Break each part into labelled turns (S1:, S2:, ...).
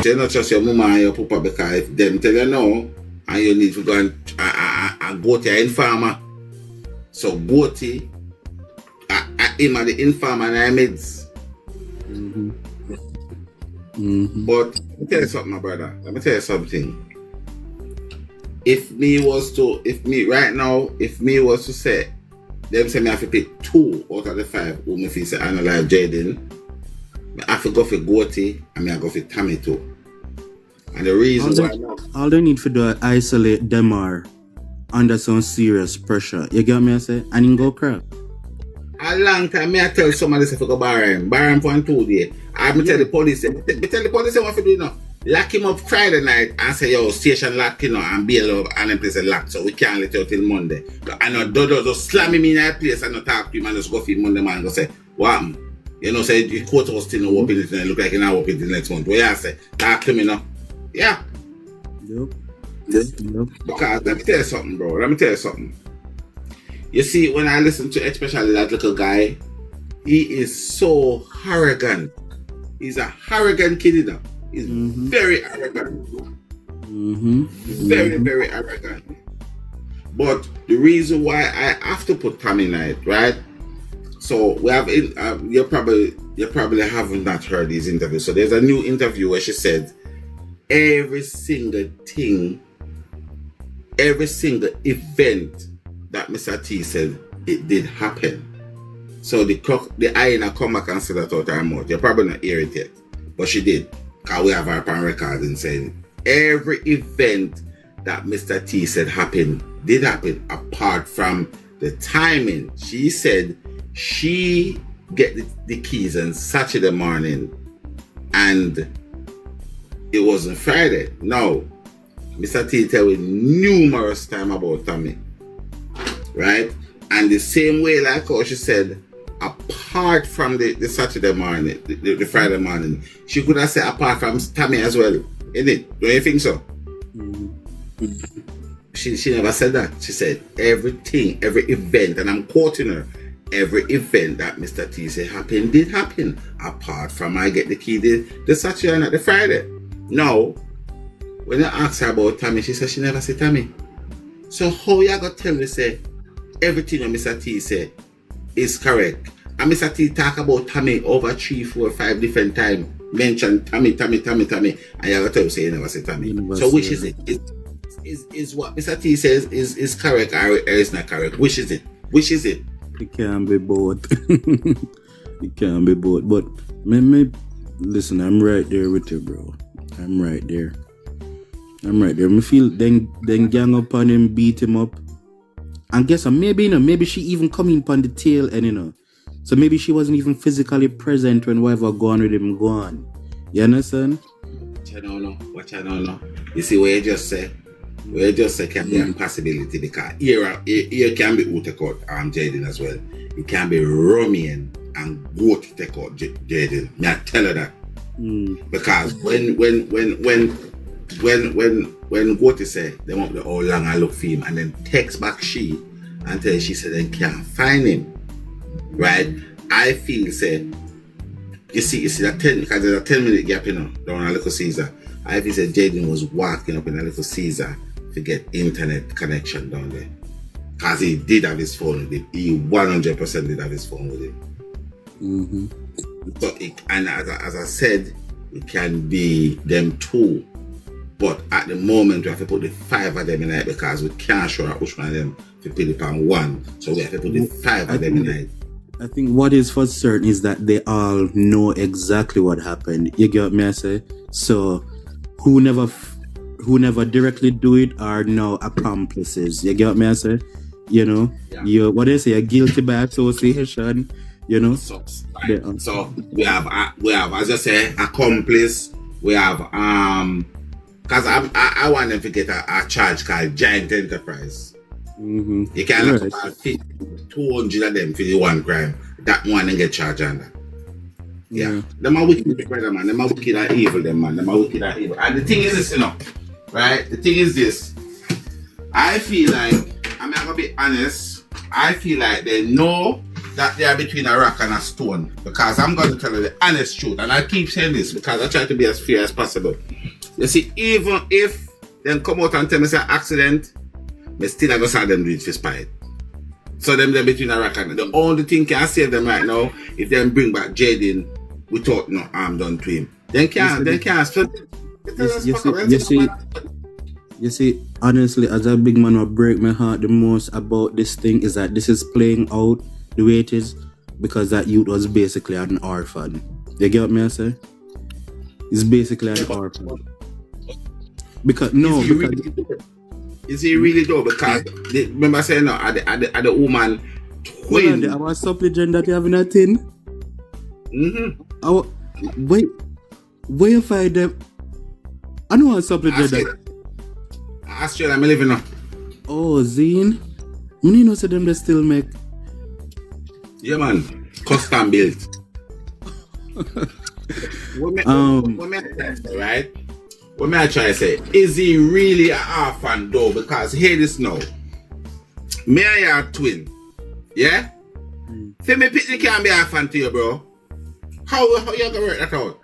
S1: you not trust your mama and your papa because if them tell you no, and you need to go and go to your informer. So go to him and the informer and meds. But let me tell you something, my brother. Let me tell you something. If me was to say, them say me have to pick 2 out of the 5 who me feel say analyze Jayden, I have to go for Goatee and me I go for Tommy too. And the reason why
S2: all they need to do is isolate them are under some serious pressure. You get me I say? And then go crack.
S1: A long time me I tell somebody say for go bar him for 2 days. I tell the police what to do now. Lock him up Friday night and say, yo, station locked, and bail up and then place locked, so we can't let you till Monday. I know Dodo just slam him in that place and not talk to him and just go feed Monday man and go say, what happened? You know, say the court was still not open it and it look like it's not open the next month. What you say? Talk to me now. Yeah.
S2: Yep.
S1: Because let me tell you something, bro. Let me tell you something. You see, when I listen to especially that little guy, he is so arrogant. He's a arrogant kid, you know. He's very arrogant. Very, very arrogant. But the reason why I have to put Tommy Knight, right? So we have you probably haven't not heard these interviews. So there's a new interview where she said every single thing, every single event that Mr. T said it did happen. So the hyena come back and say that out her mouth. You're probably not hear it yet, but she did. Because we have her on record and saying every event that Mr. T said happened did happen apart from the timing. She said she get the keys on Saturday morning and it wasn't Friday. No. Mr. T tell me numerous times about Tommy. Right? And the same way like how she said apart from the Saturday morning, the Friday morning, she could have said apart from Tommy as well, innit? Don't you think so? She never said that. She said everything, every event, and I'm quoting her, every event that Mr. T said happened did happen, apart from I get the key the Saturday and not the Friday. Now, when I asked her about Tommy, she said she never said Tommy. So how you gonna tell me say everything that Mr. T said is correct? And Mr. T talk about Tommy over 3, 4, 5 different times. Mention Tommy, and you gotta tell you say you never say Tommy. So which is it? Is what Mr. T says is correct or is not correct? Which is it?
S2: It can be both. It can be both. But listen, I'm right there with you, bro. I'm right there. Me feel then gang up on him, beat him up. And guess what? Maybe she even come in on the tail end, So maybe she wasn't even physically present when whatever gone with him gone. You understand?
S1: What I don't know. You see what you just say? What you just say can be a possibility because here can be who take out Jayden as well. It can be Romian and go to take out Jayden. Me I tell her that. Because when Goatee say they want the all long I look for him and then text back she and tell she said they can't find him. Right? I feel say you see that 10 because there's a 10-minute gap down a Little Caesar. I feel say Jayden was walking up in a Little Caesar to get internet connection down there. Because he did have his phone with him. He 100% did have his phone with him. So and as I said, it can be them two. But at the moment we have to put the 5 of them in it because we can't show which one of them to put it on one. So we have to put the 5 of them in it.
S2: I think what is for certain is that they all know exactly what happened. You get me I say? So who never directly do it are now accomplices. You get me I say? You what they say, a guilty by association.
S1: So we have as I say accomplice. We have because I want them to get a charge called Giant Enterprise. You can't have about 200 of them for the one crime. That one and get charged on that. Yeah. Them are wicked, brother, man. Them are wicked and evil, them man. Them are wicked and evil. And the thing is this, right? The thing is this. I feel like, I'm gonna be honest, I feel like they know that they are between a rock and a stone. Because I'm going to tell you the honest truth. And I keep saying this because I try to be as fair as possible. You see, even if them come out and tell me it's an accident, me still I go say them do it for spite. So them they're between a rock and the only thing can save them right now if them bring back Jayden without no harm done to him. Then can't. So,
S2: you see, honestly, as a big man, what break my heart the most about this thing is that this is playing out the way it is because that youth was basically an orphan. You get what me I say? He's basically an orphan. Because
S1: is he really though? Because remember saying no, at the woman twin.
S2: Well, our supplicant that you have in a tin. Wait, where you find them? I know a supplicant that.
S1: Australia, I'm living now.
S2: Oh, Zine. You know, say them they still make.
S1: Yeah, man. Custom built. What I try to say, is he really an orphan though? Because hear this now. Me and you are twin. Yeah? Say me picnic can be orphan to you, bro. How you gonna work that out?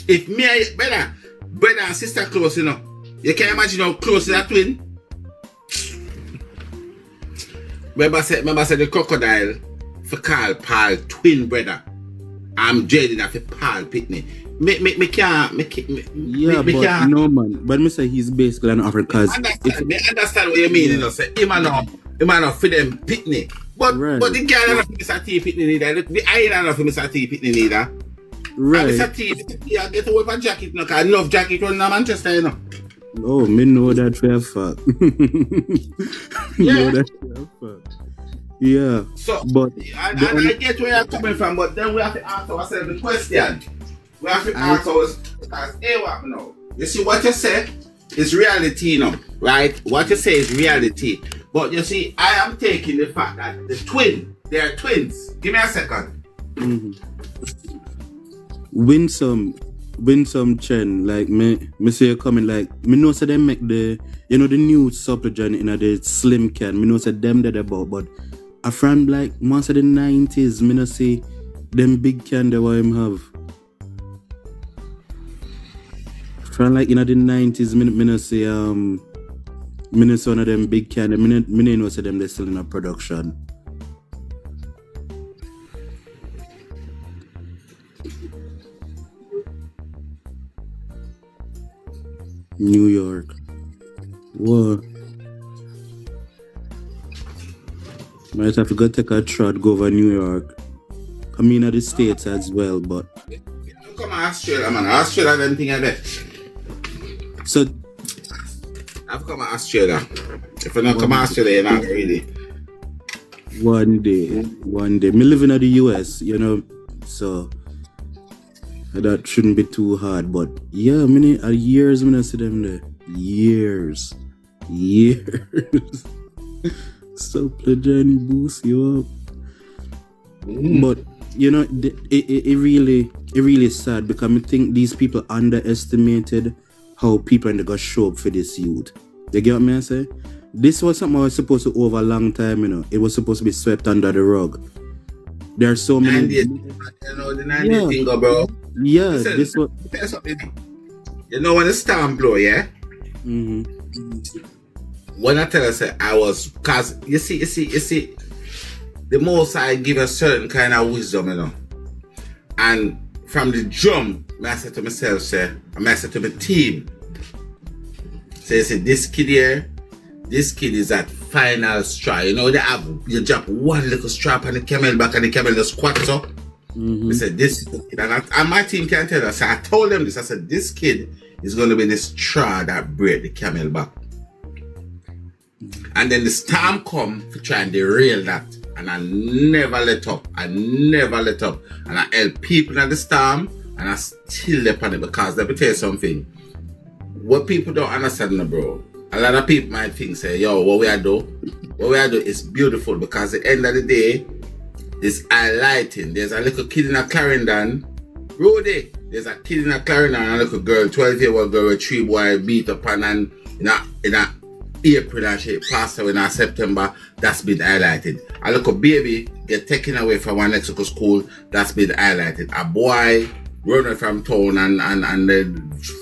S1: If me and you, brother and sister close, you know. You can imagine how close that twin. Remember say the crocodile for call Paul twin brother. I'm Jayden for Paul Pitney. Me can't.
S2: No man. But me say he's basically an African.
S1: I understand what you mean. You know, say him and for them Pitney. But the guy not for Mr. T Pitney neither. The iron not for Mr. T Pitney neither.
S2: Right.
S1: And Mr. T, I get away from jacket now. Cause I love jacket running to Manchester, you know.
S2: Oh, me know that for a fact. Know that for a fact. Yeah.
S1: So,
S2: but
S1: I get where you're coming from, but then we have to ask ourselves the question. We have to ask ourselves, because, hey, what now? You see, what you say is reality, you know, right? What you say is reality. But you see, I am taking the fact that they are twins. Give me a second.
S2: Win some Chen, like me say you coming like me know say them make the the new supplicant in the slim can. Me know say them that about, but a friend like most of the 90s, me know say them big can that what him have. Friend like in the 90s, me know say me know say one of them big can. Me know say them they still in a production. New York. What? Might have to go take a trot, go over New York. I mean, at the States as well, but.
S1: Come on, Australia, man. Australia, them thing I bet.
S2: So.
S1: I've come to Australia. If I don't come to Australia, you're not really.
S2: One day. Me living in the US, so. That shouldn't be too hard, but yeah, years when I see them there. Years. Supplicant boost you up. But it really sad because I think these people underestimated how people are gonna show up for this youth. You get what I say? This was something I was supposed to over a long time, It was supposed to be swept under the rug. There are so many.
S1: The 90s thing, bro.
S2: Yeah,
S1: listen,
S2: this was.
S1: You know when the storm blow, yeah?
S2: Mm-hmm.
S1: When I tell you, say I was, cause you see, the most I give a certain kind of wisdom, And from the drum, I said to myself, I said to my team, say, this kid is at final straw. You drop one little strap on the camel back and the camel just squats up. I said, this kid, and my team can tell us. So I told them this. I said, this kid is going to be the straw that break the camel back. And then the storm come to try and derail that. And I never let up. And I help people in the storm, and I still left on it because let me tell you something. What people don't understand, bro. A lot of people might think, say, yo, what we are do is beautiful because at the end of the day, it's highlighting. There's a little kid in a Clarendon, Rudy. There's a kid in a Clarendon and a little girl, 12-year-old girl, with 3 boys beat up and in April and she passed away in September, that's been highlighted. A little baby get taken away from one Mexico school, that's been highlighted. A boy run away from town and the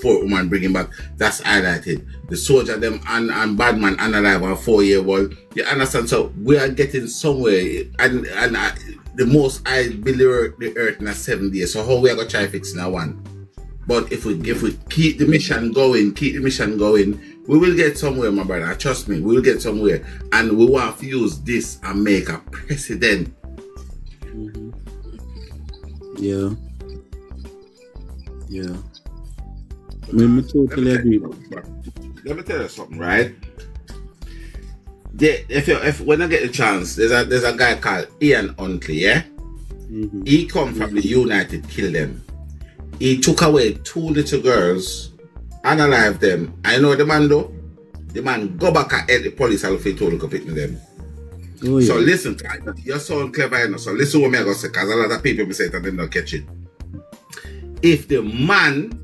S1: 4 woman bring him back, that's highlighted. The soldier them and bad man unalive a 4-year-old. You understand? So we are getting somewhere, and the most I build the earth in a 7 days. So how we are gonna try fixing a one? But if we keep the mission going, we will get somewhere, my brother. Trust me, we will get somewhere. And we want to use this and make a precedent.
S2: Mm-hmm. Yeah. Yeah. Me totally agree.
S1: Let me tell you something, right? If when I get the chance, there's a guy called Ian Huntley, yeah?
S2: Mm-hmm.
S1: He come from the United Kingdom. He took away 2 little girls, unalive them. I know the man though. The man go back and hit the police and look for 2 little people them.
S2: Oh, yeah.
S1: So listen, you're so clever, you know. So listen what me I gonna say, because a lot of people say it and they don't catch it. If the man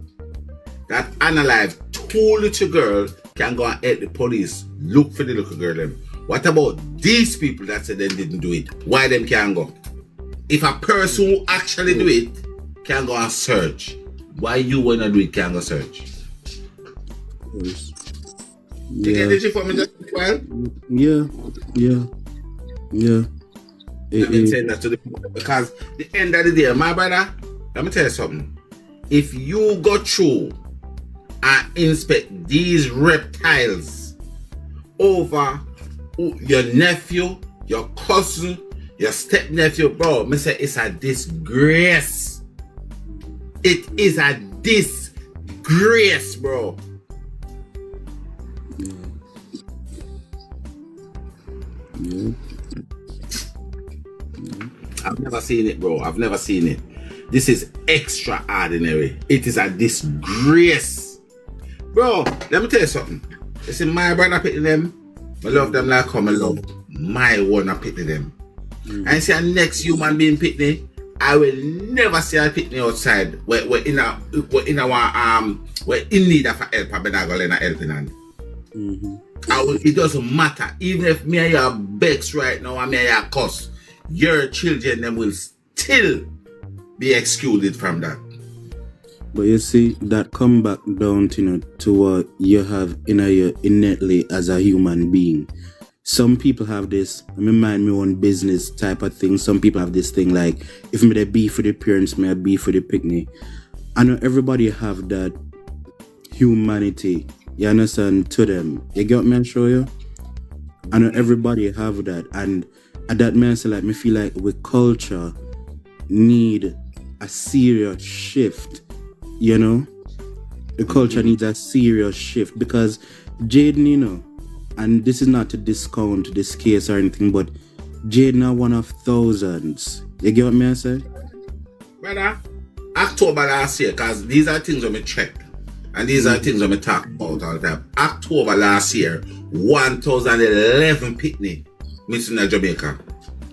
S1: that unalive 2 little girls can go and hit the police, look for the little girl them. What about these people that said they didn't do it? Why them can't go? If a person who actually do it can go and search, why you wanna do it can't go search?
S2: Yes.
S1: You get this for me just well?
S2: Yeah.
S1: I've been saying that to the people because the end of the day, my brother, let me tell you something. If you go through and inspect these reptiles over your nephew, your cousin, your step nephew, bro, me say it's a disgrace. It is a disgrace, bro.
S2: Yeah.
S1: I've never seen it, bro. I've never seen it. This is extraordinary. It is a disgrace. Bro, let me tell you something. You see, my brother picking them. I love them like how I love my one I picking them. And you see a next human being picking, I will never see a picking outside. We're in need of help. I'm not going to helping hand. It doesn't matter. Even if me and you are bex right now and me and you are cuss, your children them will still be excluded from that.
S2: But you see, that come back down to what you have in you innately as a human being. Some people have this, I mean, mind my own business type of thing. Some people have this thing like, if me they beef for the parents, me I beef for the picnic. I know everybody have that humanity, you understand, to them. You get me, I show you? I know everybody have that. And at that man, so like, me feel like with culture need a serious shift, you know? The culture needs a serious shift because Jayden, and this is not to discount this case or anything, but Jayden are one of thousands. You get what me I say?
S1: Brother, October last year, because these are things that me check. And these are things that me talk about all the time. October last year, 1,011 picnic missing in Jamaica.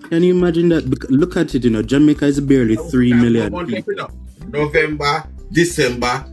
S2: Can you imagine that? Look at it, Jamaica is barely 3 million people.
S1: November, December,